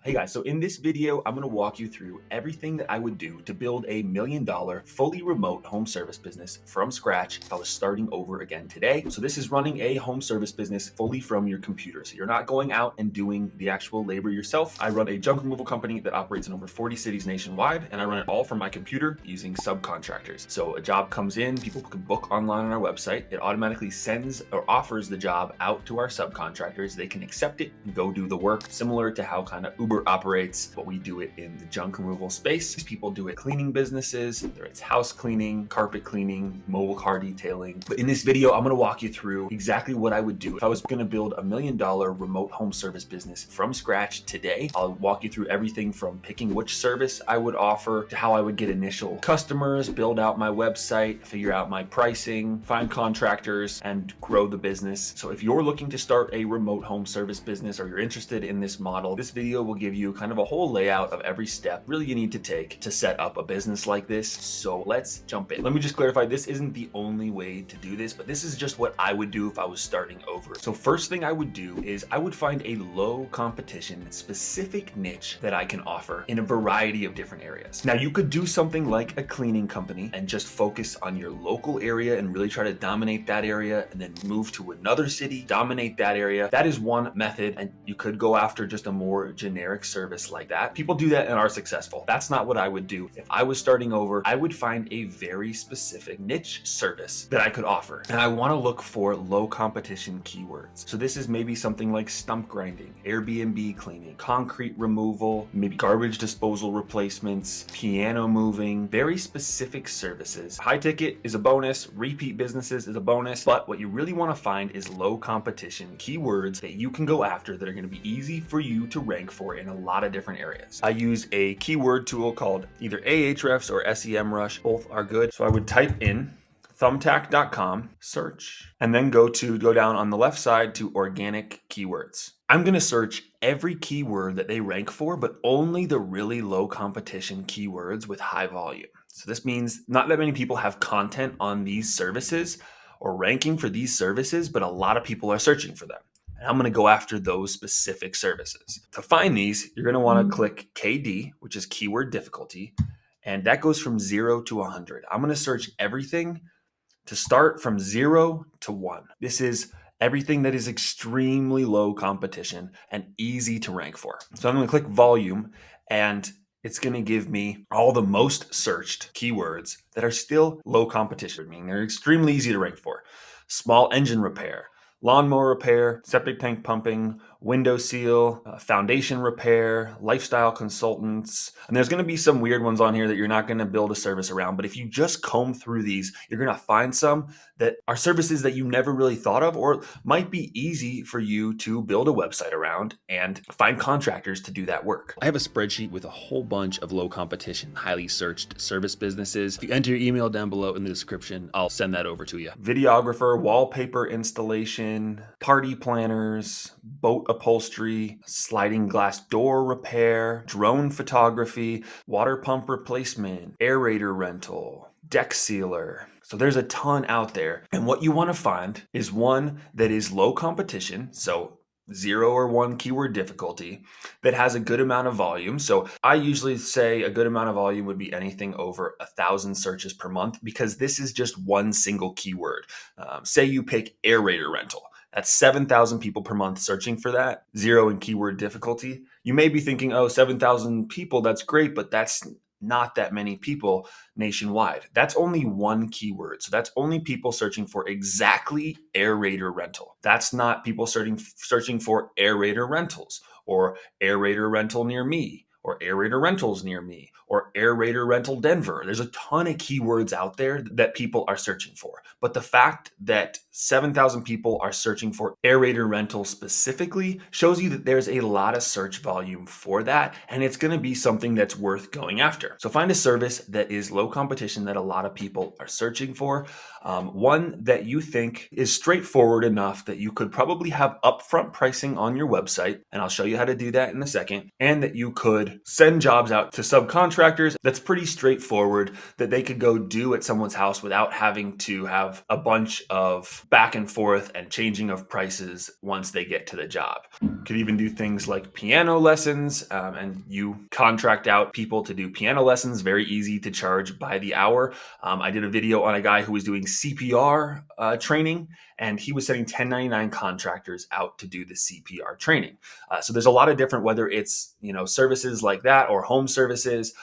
Hey guys, so in this video, I'm going to walk you through everything that I would do to build a $1 million fully remote home service business from scratch if I was starting over again today. So this is running a home service business fully from your computer. So you're not going out and doing the actual labor yourself. I run a junk removal company that operates in over 40 cities nationwide, and I run it all from my computer using subcontractors. So a job comes in, people can book online on our website. It automatically sends or offers the job out to our subcontractors. They can accept it and go do the work, similar to how kind of Uber operates, but we do it in the junk removal space. People do it cleaning businesses, whether it's house cleaning, carpet cleaning, mobile car detailing. But in this video, I'm going to walk you through exactly what I would do if I was going to build a $1 million remote home service business from scratch today. I'll walk you through everything from picking which service I would offer to how I would get initial customers, build out my website, figure out my pricing, find contractors, and grow the business. So if you're looking to start a remote home service business or you're interested in this model, this video will give you kind of a whole layout of every step really you need to take to set up a business like this. So let's jump in. Let me just clarify, this isn't the only way to do this, but this is just what I would do if I was starting over. So first thing I would do is I would find a low competition specific niche that I can offer in a variety of different areas. Now you could do something like a cleaning company and just focus on your local area and really try to dominate that area, and then move to another city, dominate that area. That is one method, and you could go after just a more generic service like that. People do that and are successful. That's not what I would do. If I was starting over, I would find a very specific niche service that I could offer. And I want to look for low competition keywords. So this is maybe something like stump grinding, Airbnb cleaning, concrete removal, maybe garbage disposal replacements, piano moving, very specific services. High ticket is a bonus, repeat businesses is a bonus, but what you really want to find is low competition keywords that you can go after that are going to be easy for you to rank for in a lot of different areas. I use a keyword tool called either Ahrefs or SEMrush. Both are good. So I would type in thumbtack.com, search, and then go down on the left side to organic keywords. I'm going to search every keyword that they rank for, but only the really low competition keywords with high volume. So this means not that many people have content on these services or ranking for these services, but a lot of people are searching for them. And I'm going to go after those specific services. To find these, you're going to want to click KD, which is keyword difficulty, and that goes from 0 to 100. I'm going to search everything to start from 0 to 1. This is everything that is extremely low competition and easy to rank for. So I'm going to click volume, and it's going to give me all the most searched keywords that are still low competition, meaning they're extremely easy to rank for. Small engine repair, lawnmower repair, septic tank pumping, window seal, foundation repair, lifestyle consultants. And there's going to be some weird ones on here that you're not going to build a service around. But if you just comb through these, you're going to find some that are services that you never really thought of, or might be easy for you to build a website around and find contractors to do that work. I have a spreadsheet with a whole bunch of low competition, highly searched service businesses. If you enter your email down below in the description, I'll send that over to you. Videographer, wallpaper installation, party planners, boat upholstery, sliding glass door repair, drone photography, water pump replacement, aerator rental, deck sealer. So there's a ton out there. And what you want to find is one that is low competition, so 0 or 1 keyword difficulty, that has a good amount of volume. So I usually say a good amount of volume would be anything over 1,000 searches per month, because this is just one single keyword. Say you pick aerator rental. That's 7,000 people per month searching for that, 0 in keyword difficulty. You may be thinking, oh, 7,000 people, that's great, but that's not that many people nationwide. That's only one keyword. So that's only people searching for exactly aerator rental. That's not people searching for aerator rentals or aerator rental near me, or aerator rentals near me, or aerator rental Denver. There's a ton of keywords out there that people are searching for. But the fact that 7,000 people are searching for aerator rental specifically shows you that there's a lot of search volume for that, and it's going to be something that's worth going after. So find a service that is low competition that a lot of people are searching for. One that you think is straightforward enough that you could probably have upfront pricing on your website, and I'll show you how to do that in a second, and that you could could send jobs out to subcontractors. That's pretty straightforward, that they could go do at someone's house without having to have a bunch of back and forth and changing of prices once they get to the job. Could even do things like piano lessons, and you contract out people to do piano lessons. Very easy to charge by the hour. I did a video on a guy who was doing CPR training, and he was sending 1099 contractors out to do the CPR training. So there's a lot of different, whether it's services like that or home services.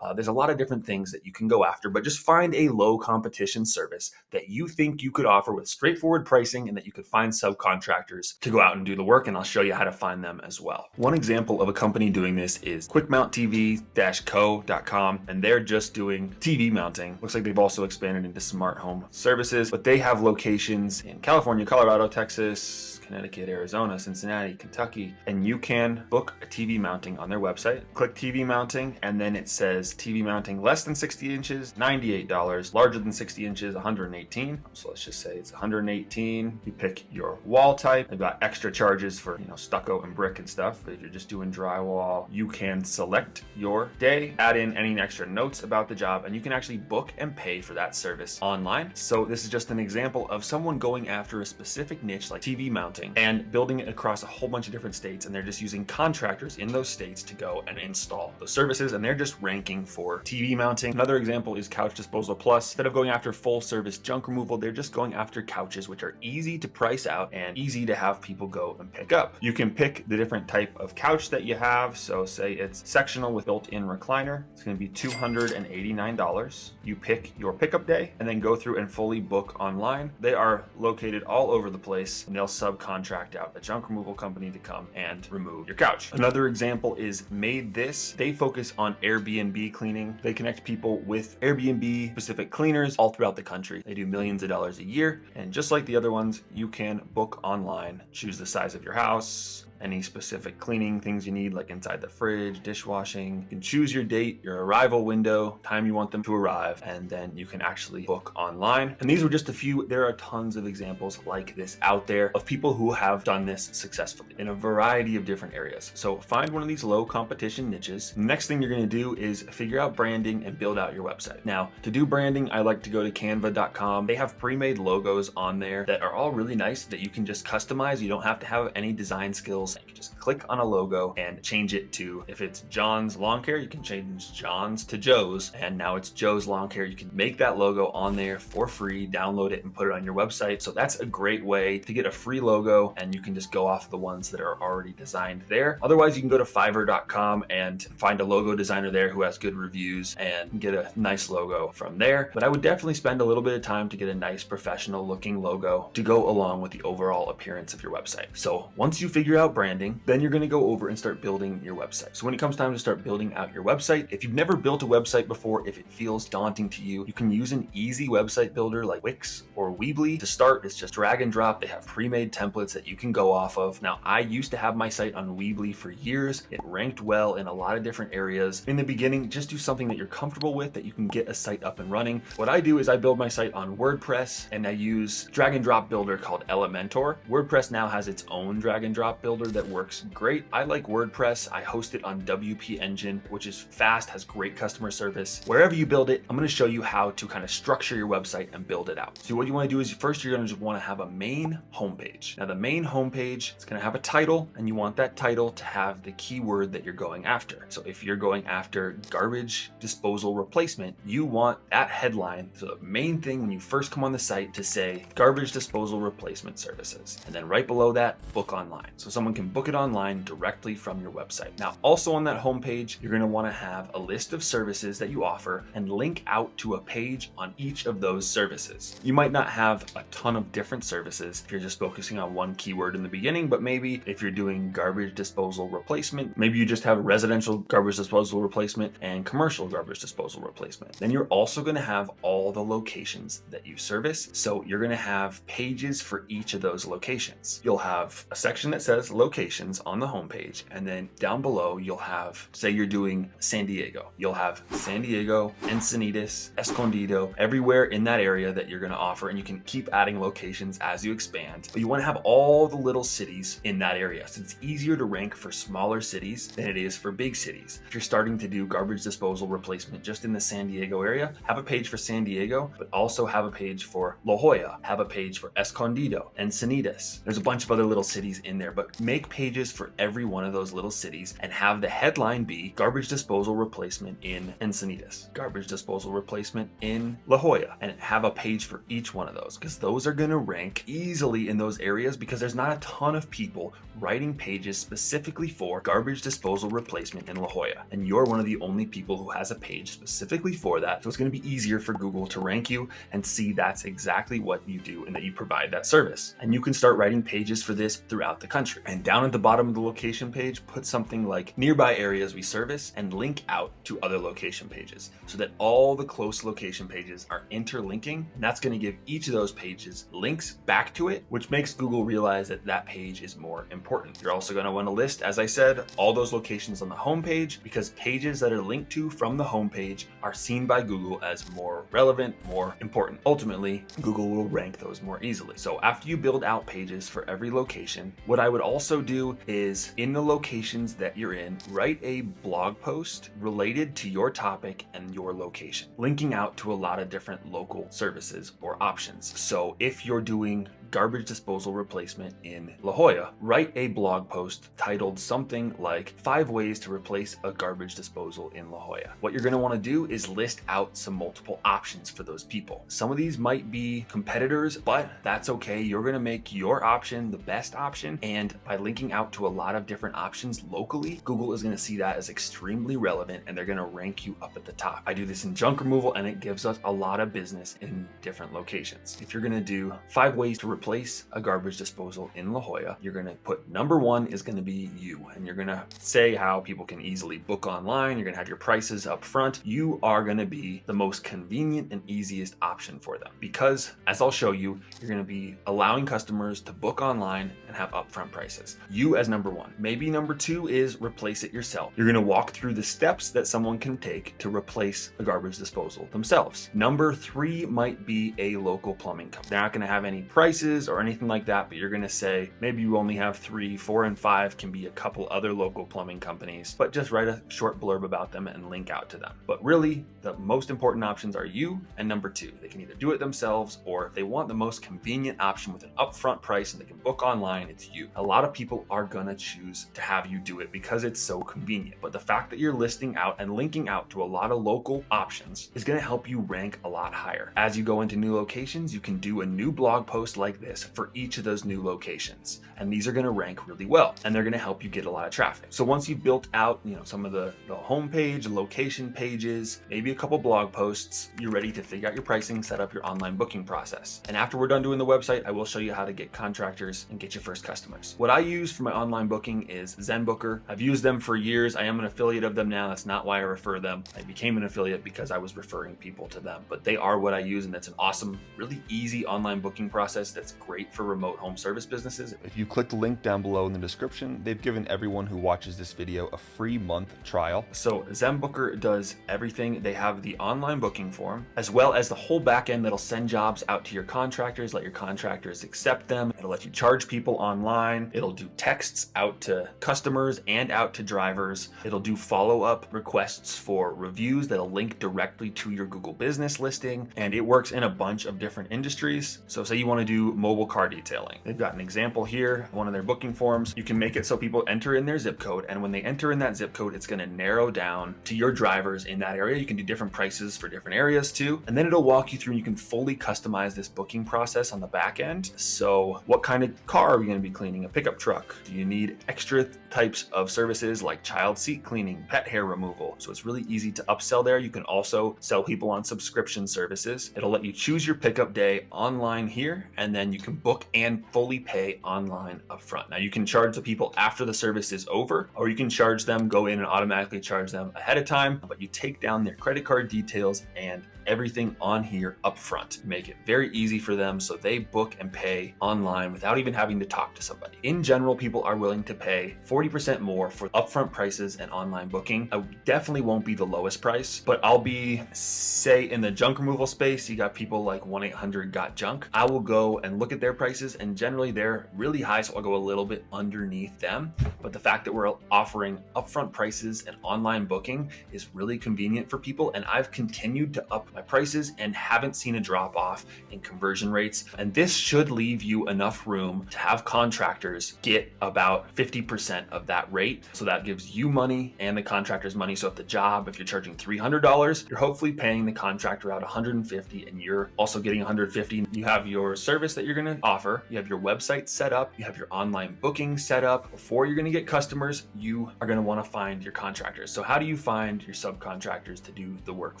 There's a lot of different things that you can go after, but just find a low competition service that you think you could offer with straightforward pricing and that you could find subcontractors to go out and do the work. And I'll show you how to find them as well. One example of a company doing this is QuickMountTV-Co.com, and they're just doing TV mounting. Looks like they've also expanded into smart home services, but they have locations in California, Colorado, Texas, Connecticut, Arizona, Cincinnati, Kentucky, and you can book a TV mounting on their website. Click TV mounting, and then it says TV mounting less than 60 inches, $98, larger than 60 inches, $118. So let's just say it's $118. You pick your wall type. They've got extra charges for stucco and brick and stuff, but if you're just doing drywall, you can select your day, add in any extra notes about the job, and you can actually book and pay for that service online. So this is just an example of someone going after a specific niche like TV mounting and building it across a whole bunch of different states, and they're just using contractors in those states to go and install those services, and they're just ranking for TV mounting. Another example is Couch Disposal Plus. Instead of going after full service junk removal, they're just going after couches, which are easy to price out and easy to have people go and pick up. You can pick the different type of couch that you have. So say it's sectional with built-in recliner, it's going to be $289. You pick your pickup day and then go through and fully book online. They are located all over the place, and they'll subcontract out a junk removal company to come and remove your couch. Another example is Made This. They focus on Airbnb cleaning. They connect people with Airbnb specific cleaners all throughout the country. They do millions of dollars a year, and just like the other ones, you can book online, choose the size of your house, any specific cleaning things you need, like inside the fridge, dishwashing. You can choose your date, your arrival window, time you want them to arrive, and then you can actually book online. And these were just a few. There are tons of examples like this out there of people who have done this successfully in a variety of different areas. So find one of these low competition niches. Next thing you're going to do is figure out branding and build out your website. Now, to do branding, I like to go to canva.com. They have pre-made logos on there that are all really nice that you can just customize. You don't have to have any design skills. You can just click on a logo and change it to, if it's John's Lawn Care, you can change John's to Joe's, and now it's Joe's Lawn Care. You can make that logo on there for free, download it and put it on your website. So that's a great way to get a free logo, and you can just go off the ones that are already designed there. Otherwise, you can go to fiverr.com and find a logo designer there who has good reviews and get a nice logo from there. But I would definitely spend a little bit of time to get a nice professional looking logo to go along with the overall appearance of your website. So once you figure out branding, then you're going to go over and start building your website. So when it comes time to start building out your website, if you've never built a website before, if it feels daunting to you, you can use an easy website builder like Wix or Weebly. To start, it's just drag and drop. They have pre-made templates that you can go off of. Now, I used to have my site on Weebly for years. It ranked well in a lot of different areas. In the beginning, just do something that you're comfortable with, that you can get a site up and running. What I do is I build my site on WordPress, and I use drag and drop builder called Elementor. WordPress now has its own drag and drop builder that works great. I like WordPress. I host it on WP Engine, which is fast, has great customer service. Wherever you build it, I'm going to show you how to kind of structure your website and build it out. So what you want to do is first, you're going to just want to have a main homepage. Now the main homepage is going to have a title, and you want that title to have the keyword that you're going after. So if you're going after garbage disposal replacement, you want that headline, so the main thing when you first come on the site, to say garbage disposal replacement services. And then right below that, book online. So someone can book it online directly from your website. Now, also on that homepage, you're going to want to have a list of services that you offer and link out to a page on each of those services. You might not have a ton of different services if you're just focusing on one keyword in the beginning, but maybe if you're doing garbage disposal replacement, maybe you just have residential garbage disposal replacement and commercial garbage disposal replacement. Then you're also going to have all the locations that you service. So you're going to have pages for each of those locations. You'll have a section that says locations on the homepage, and then down below you'll have, say you're doing San Diego, you'll have San Diego, Encinitas, Escondido, everywhere in that area that you're going to offer, and you can keep adding locations as you expand. But you want to have all the little cities in that area, so it's easier to rank for smaller cities than it is for big cities. If you're starting to do garbage disposal replacement just in the San Diego area, have a page for San Diego, but also have a page for La Jolla, have a page for Escondido, Encinitas. There's a bunch of other little cities in there, but make pages for every one of those little cities and have the headline be garbage disposal replacement in Encinitas, garbage disposal replacement in La Jolla, and have a page for each one of those, because those are going to rank easily in those areas because there's not a ton of people writing pages specifically for garbage disposal replacement in La Jolla, and you're one of the only people who has a page specifically for that. So it's going to be easier for Google to rank you and see that's exactly what you do and that you provide that service. And you can start writing pages for this throughout the country. And down at the bottom of the location page, put something like nearby areas we service and link out to other location pages so that all the close location pages are interlinking. And that's going to give each of those pages links back to it, which makes Google realize that that page is more important. You're also going to want to list, as I said, all those locations on the homepage, because pages that are linked to from the homepage are seen by Google as more relevant, more important. Ultimately, Google will rank those more easily. So after you build out pages for every location, what I would also do is in the locations that you're in, write a blog post related to your topic and your location, linking out to a lot of different local services or options. So if you're doing garbage disposal replacement in La Jolla, write a blog post titled something like 5 ways to replace a garbage disposal in La Jolla. What you're going to want to do is list out some multiple options for those people. Some of these might be competitors, but that's okay. You're going to make your option the best option. And by linking out to a lot of different options locally, Google is going to see that as extremely relevant and they're going to rank you up at the top. I do this in junk removal and it gives us a lot of business in different locations. If you're going to do 5 ways to replace a garbage disposal in La Jolla, you're going to put number 1 is going to be you, and you're going to say how people can easily book online. You're going to have your prices up front. You are going to be the most convenient and easiest option for them because, as I'll show you, you're going to be allowing customers to book online and have upfront prices. You as number 1. Maybe number 2 is replace it yourself. You're going to walk through the steps that someone can take to replace a garbage disposal themselves. Number 3 might be a local plumbing company. They're not going to have any prices or anything like that, but you're going to say maybe you only have 3, 4, and 5 can be a couple other local plumbing companies, but just write a short blurb about them and link out to them. But really, the most important options are you and number 2. They can either do it themselves, or if they want the most convenient option with an upfront price and they can book online, it's you. A lot of people are going to choose to have you do it because it's so convenient. But the fact that you're listing out and linking out to a lot of local options is going to help you rank a lot higher. As you go into new locations, you can do a new blog post like this for each of those new locations. And these are going to rank really well and they're going to help you get a lot of traffic. So once you've built out, some of the homepage, location pages, maybe a couple blog posts, you're ready to figure out your pricing, set up your online booking process. And after we're done doing the website, I will show you how to get contractors and get your first customers. What I use for my online booking is ZenBooker. I've used them for years. I am an affiliate of them now. That's not why I refer them. I became an affiliate because I was referring people to them, but they are what I use, and that's an awesome, really easy online booking process that's great for remote home service businesses. If you click the link down below in the description, they've given everyone who watches this video a free month trial. So ZenBooker does everything. They have the online booking form, as well as the whole back end that'll send jobs out to your contractors, let your contractors accept them. It'll let you charge people online. It'll do texts out to customers and out to drivers. It'll do follow-up requests for reviews that'll link directly to your Google business listing. And it works in a bunch of different industries. So say you want to do mobile car detailing. They've got an example here, one of their booking forms. You can make it so people enter in their zip code, and when they enter in that zip code, it's going to narrow down to your drivers in that area. You can do different prices for different areas too. And then it'll walk you through and you can fully customize this booking process on the back end. So what kind of car are we going to be cleaning? A pickup truck? Do you need extra types of services like child seat cleaning, pet hair removal? So it's really easy to upsell there. You can also sell people on subscription services. It'll let you choose your pickup day online here, and then then you can book and fully pay online upfront. Now you can charge the people after the service is over, or you can charge them, go in and automatically charge them ahead of time, but you take down their credit card details and everything on here up front. Make it very easy for them so they book and pay online without even having to talk to somebody. In general, people are willing to pay 40% more for upfront prices and online booking. I definitely won't be the lowest price, but I'll be, say, in the junk removal space, you got people like 1-800-GOT-JUNK. I will go and look at their prices, and generally they're really high, so I'll go a little bit underneath them. But the fact that we're offering upfront prices and online booking is really convenient for people, and I've continued to up my prices and haven't seen a drop off in conversion rates. And this should leave you enough room to have contractors get about 50% of that rate. So that gives you money and the contractors money. So if you're charging $300, you're hopefully paying the contractor out $150 and you're also getting $150. You have your service that you're going to offer. You have your website set up. You have your online booking set up. Before you're going to get customers, you are going to want to find your contractors. So how do you find your subcontractors to do the work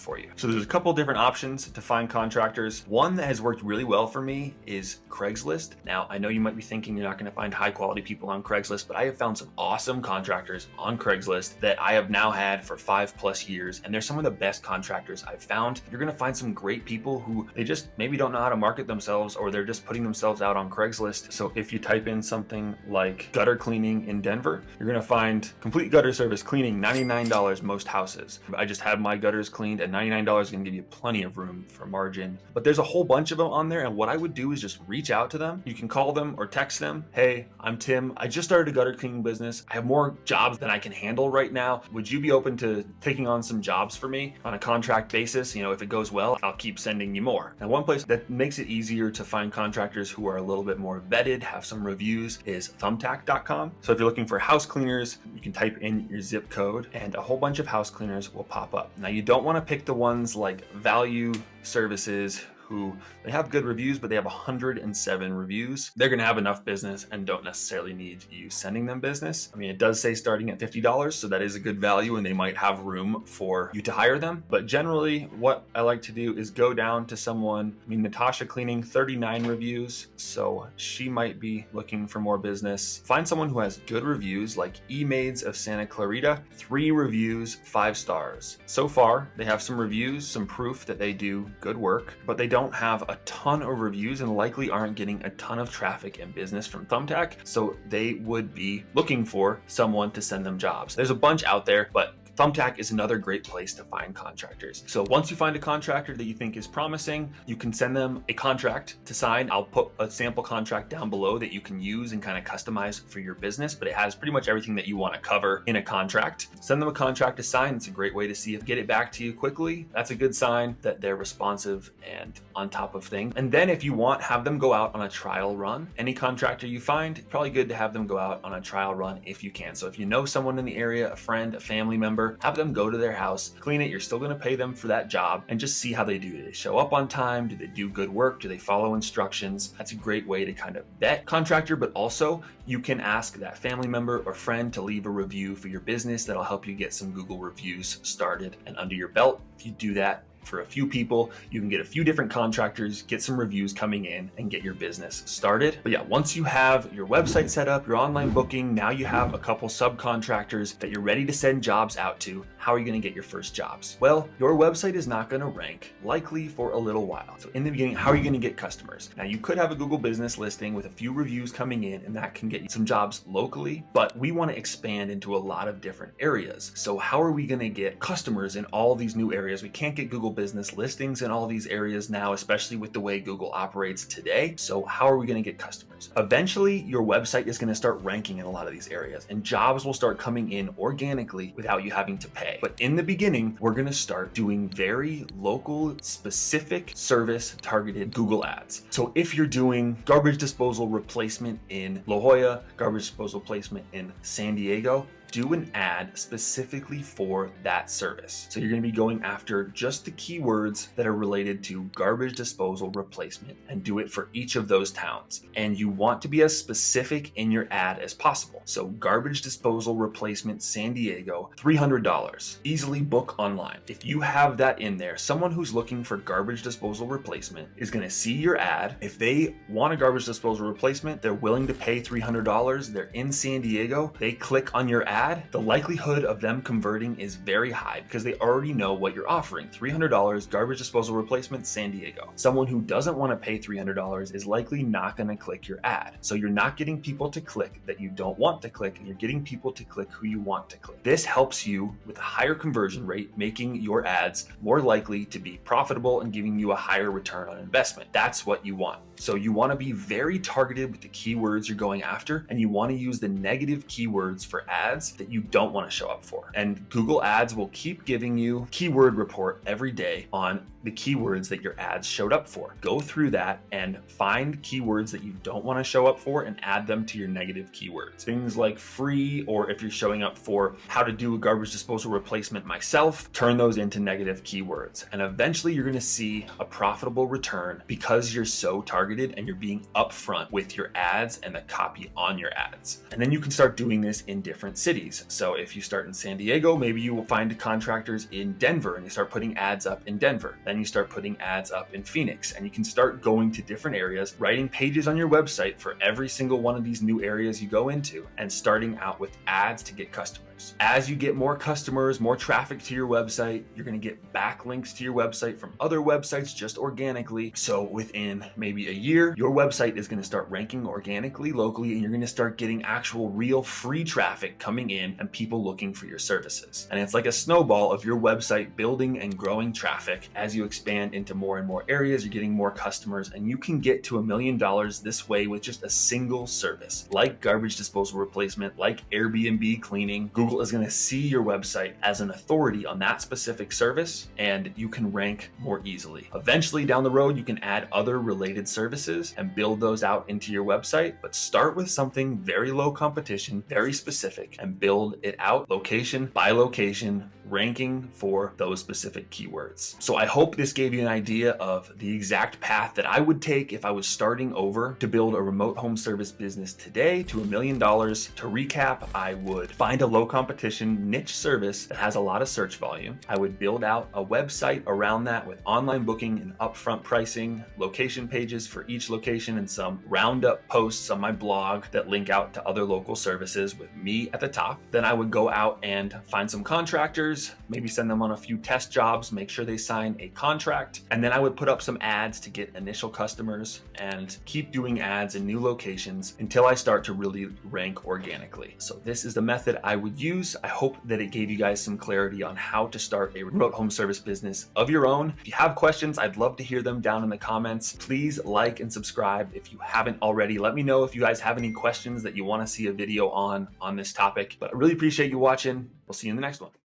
for you? So there's a couple different options to find contractors. One that has worked really well for me is Craigslist. Now, I know you might be thinking you're not going to find high quality people on Craigslist, but I have found some awesome contractors on Craigslist that I have now had for 5+ years. And they're some of the best contractors I've found. You're going to find some great people who they just maybe don't know how to market themselves, or they're just putting themselves out on Craigslist. So if you type in something like gutter cleaning in Denver, you're going to find complete gutter service cleaning, $99 most houses. I just had my gutters cleaned at $99, going to give you plenty of room for margin. But there's a whole bunch of them on there, and what I would do is just reach out to them. You can call them or text them. Hey, I'm Tim. I just started a gutter cleaning business. I have more jobs than I can handle right now. Would you be open to taking on some jobs for me on a contract basis? You know, if it goes well, I'll keep sending you more. And one place that makes it easier to find contractors who are a little bit more vetted, have some reviews, is Thumbtack.com. So if you're looking for house cleaners, you can type in your zip code and a whole bunch of house cleaners will pop up. Now, you don't want to pick the ones like Value Services, who they have good reviews, but they have 107 reviews. They're going to have enough business and don't necessarily need you sending them business. I mean, it does say starting at $50, so that is a good value, and they might have room for you to hire them. But generally, what I like to do is go down to someone. I mean, Natasha Cleaning, 39 reviews, so she might be looking for more business. Find someone who has good reviews, like E-Maids of Santa Clarita, 3 reviews, 5 stars. So far, they have some reviews, some proof that they do good work, but they don't have a ton of reviews and likely aren't getting a ton of traffic and business from Thumbtack. So they would be looking for someone to send them jobs. There's a bunch out there, but Thumbtack is another great place to find contractors. So once you find a contractor that you think is promising, you can send them a contract to sign. I'll put a sample contract down below that you can use and kind of customize for your business, but it has pretty much everything that you want to cover in a contract. Send them a contract to sign. It's a great way to see if get it back to you quickly. That's a good sign that they're responsive and on top of things. And then if you want, have them go out on a trial run. Any contractor you find, probably good to have them go out on a trial run if you can. So if you know someone in the area, a friend, a family member, have them go to their house, clean it. You're still going to pay them for that job, and just see how they do. Do they show up on time? Do they do good work? Do they follow instructions? That's a great way to kind of vet contractor, but also you can ask that family member or friend to leave a review for your business. That'll help you get some Google reviews started and under your belt. If you do that for a few people, you can get a few different contractors, get some reviews coming in, and get your business started. But yeah, once you have your website set up, your online booking, now you have a couple subcontractors that you're ready to send jobs out to. How are you going to get your first jobs? Well, your website is not going to rank, likely for a little while. So in the beginning, how are you going to get customers? Now, you could have a Google business listing with a few reviews coming in, and that can get you some jobs locally, but we want to expand into a lot of different areas. So how are we going to get customers in all these new areas? We can't get Google business listings in all these areas now, especially with the way Google operates today. So how are we going to get customers? Eventually, your website is going to start ranking in a lot of these areas, and jobs will start coming in organically without you having to pay. But in the beginning, we're going to start doing very local, specific service targeted Google ads. So if you're doing garbage disposal replacement in La Jolla, garbage disposal placement in San Diego, do an ad specifically for that service. So you're going to be going after just the keywords that are related to garbage disposal replacement and do it for each of those towns. And you want to be as specific in your ad as possible. So garbage disposal replacement San Diego, $300. Easily book online. If you have that in there, someone who's looking for garbage disposal replacement is going to see your ad. If they want a garbage disposal replacement, they're willing to pay $300. They're in San Diego. They click on your ad. The likelihood of them converting is very high because they already know what you're offering. $300 garbage disposal replacement San Diego. Someone who doesn't want to pay $300 is likely not going to click your ad. So you're not getting people to click that you don't want to click, and you're getting people to click who you want to click. This helps you with a higher conversion rate, making your ads more likely to be profitable and giving you a higher return on investment. That's what you want. So you want to be very targeted with the keywords you're going after, and you want to use the negative keywords for ads that you don't want to show up for. And Google Ads will keep giving you keyword report every day on the keywords that your ads showed up for. Go through that and find keywords that you don't want to show up for and add them to your negative keywords. Things like free, or if you're showing up for how to do a garbage disposal replacement myself, turn those into negative keywords. And eventually you're going to see a profitable return because you're so targeted and you're being upfront with your ads and the copy on your ads. And then you can start doing this in different cities. So if you start in San Diego, maybe you will find contractors in Denver and you start putting ads up in Denver. Then you start putting ads up in Phoenix, and you can start going to different areas, writing pages on your website for every single one of these new areas you go into, and starting out with ads to get customers. As you get more customers, more traffic to your website, you're going to get backlinks to your website from other websites just organically. So within maybe a year, your website is going to start ranking organically locally, and you're going to start getting actual real free traffic coming in and people looking for your services. And it's like a snowball of your website building and growing traffic. As you expand into more and more areas, you're getting more customers, and you can get to $1 million this way with just a single service, like garbage disposal replacement, like Airbnb cleaning. Google is going to see your website as an authority on that specific service, and you can rank more easily. Eventually down the road, you can add other related services and build those out into your website, but start with something very low competition, very specific, and build it out location by location, ranking for those specific keywords. So I hope this gave you an idea of the exact path that I would take if I was starting over to build a remote home service business today to $1 million. To recap, I would find a low competition niche service that has a lot of search volume. I would build out a website around that with online booking and upfront pricing, location pages for each location, and some roundup posts on my blog that link out to other local services with me at the top. Then I would go out and find some contractors, maybe send them on a few test jobs, make sure they sign a contract, and then I would put up some ads to get initial customers and keep doing ads in new locations until I start to really rank organically. So this is the method I would use. I hope that it gave you guys some clarity on how to start a remote home service business of your own. If you have questions, I'd love to hear them down in the comments. Please like and subscribe if you haven't already. Let me know if you guys have any questions that you want to see a video on this topic. But I really appreciate you watching. We'll see you in the next one.